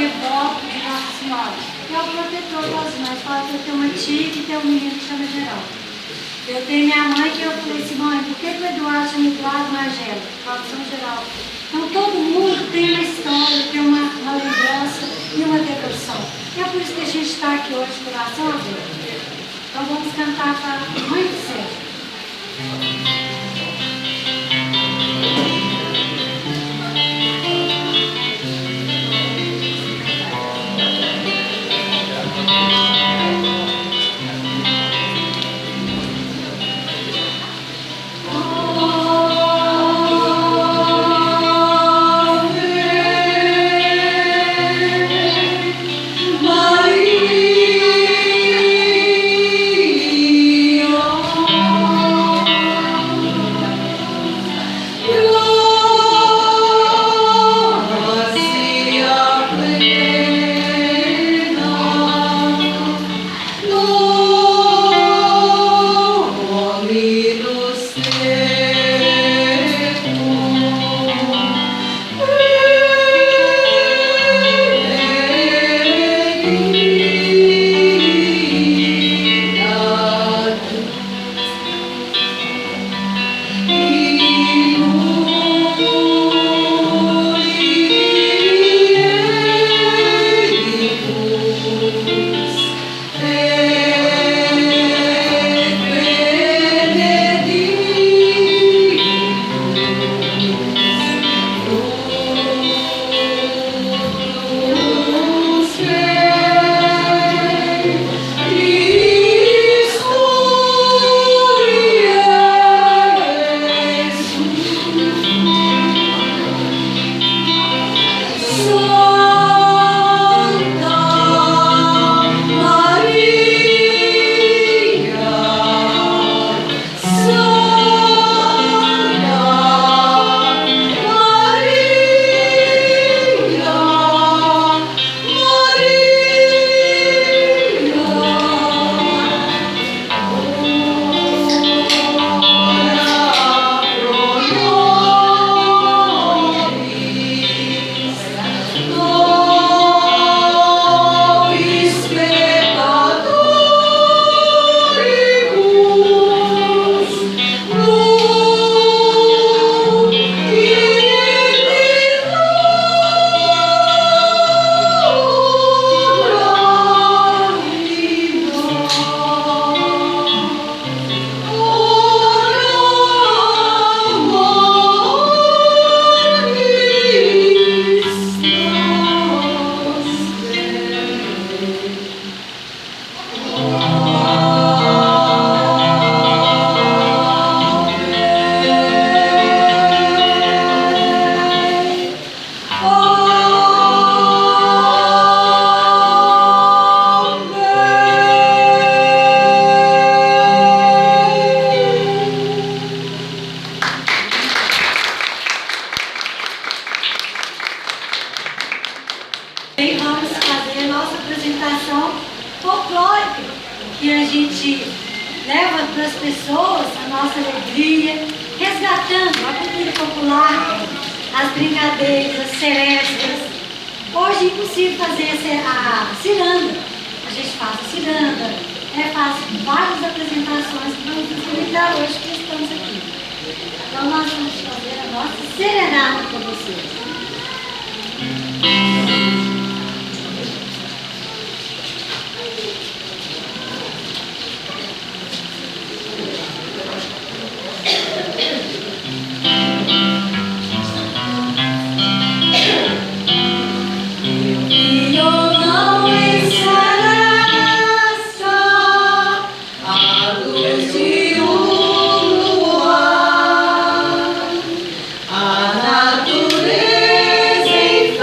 devoto de Nossa Senhora. E é o protetor das mães. Fala que eu tenho uma tia que tem um menino que chama Geraldo. Eu tenho minha mãe que eu falei assim, mãe, por que o Eduardo chama Eduardo Magela? Fala São Geraldo. Então todo mundo tem uma história, tem uma lembrança e uma devoção. E é por isso que a gente está aqui hoje, coração aberto. Então vamos cantar para a Mãe do Céu. Vamos fazer a nossa apresentação folclórica, que a gente leva para as pessoas a nossa alegria, resgatando a cultura popular, as brincadeiras, as serestas. Hoje é impossível fazer a ciranda. A gente faz a ciranda, faz várias apresentações que vamos facilitar hoje que estamos aqui. Então nós vamos fazer a nossa serenata para vocês. A natureza em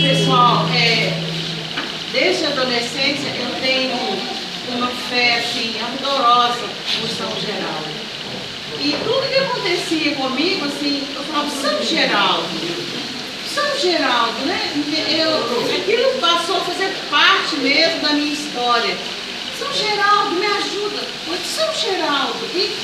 Pessoal, desde a adolescência eu tenho uma fé assim, ardorosa por São Geraldo. E tudo que acontecia comigo, assim, eu falava, São Geraldo, né? Aquilo passou a fazer parte mesmo da minha história. São Geraldo, me ajuda. São Geraldo. E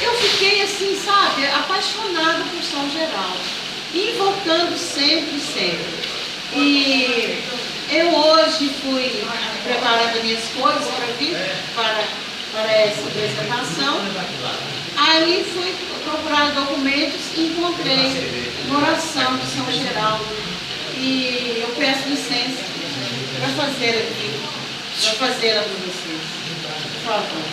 eu fiquei assim, sabe, apaixonada por São Geraldo. Invocando sempre, sempre. E eu hoje fui preparando minhas coisas para vir para essa apresentação. Aí fui procurar documentos e encontrei uma oração de São Geraldo. E eu peço licença para fazer aqui, para fazê-la para vocês. Por favor.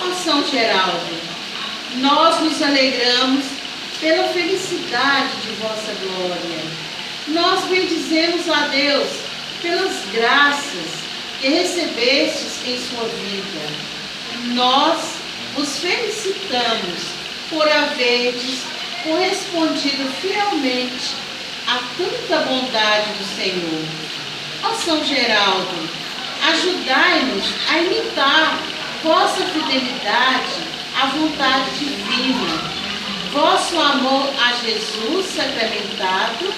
Ó São Geraldo, nós nos alegramos pela felicidade de vossa glória. Nós bendizemos a Deus pelas graças que recebestes em sua vida. Nós vos felicitamos por haverdes correspondido fielmente a tanta bondade do Senhor. Ó São Geraldo, ajudai-nos a imitar vossa fidelidade à vontade divina, vosso amor a Jesus sacramentado,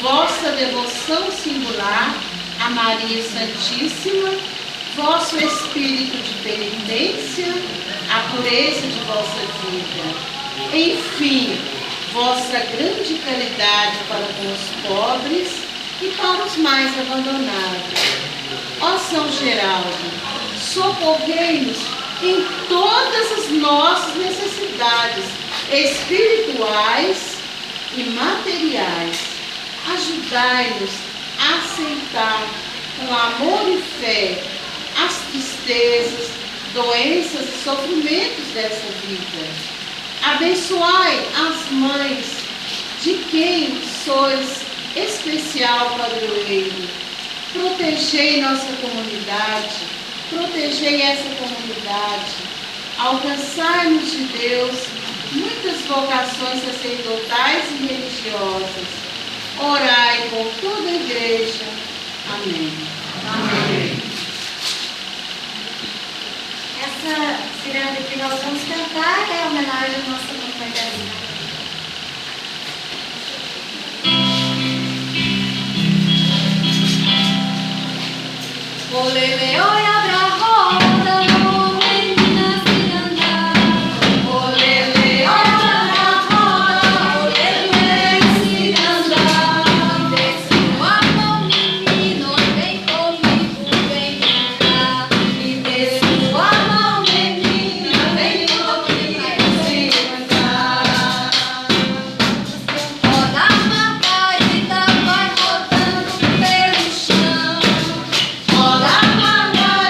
vossa devoção singular a Maria Santíssima, vosso espírito de penitência, a pureza de vossa vida, enfim, vossa grande caridade para com os pobres e para os mais abandonados. Ó São Geraldo, socorrei-nos em todas as nossas necessidades espirituais e materiais. Ajudai-nos a aceitar com amor e fé as tristezas, doenças e sofrimentos dessa vida. Abençoai as mães de quem sois especial padroeiro. Protegei nossa comunidade, protegei essa comunidade. Alcançai-nos de Deus muitas vocações sacerdotais e religiosas. Orai por toda a igreja. Amém. Amém. Essa ciranda que nós vamos cantar é homenagem à nossa mamãe Galinha. Olele, oi, abra a roda, oh, menina ciranda. Olele, oi, abra a roda, olele, ciranda. Desce a mão, menino, vem comigo, vem brincar. E desce a mão, menina, vem comigo, vem brincar. Roda a margarida, vai rodando pelo chão. Roda a margarida.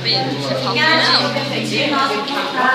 Pedro, você falou Obrigada, não. por repetir nosso contrato.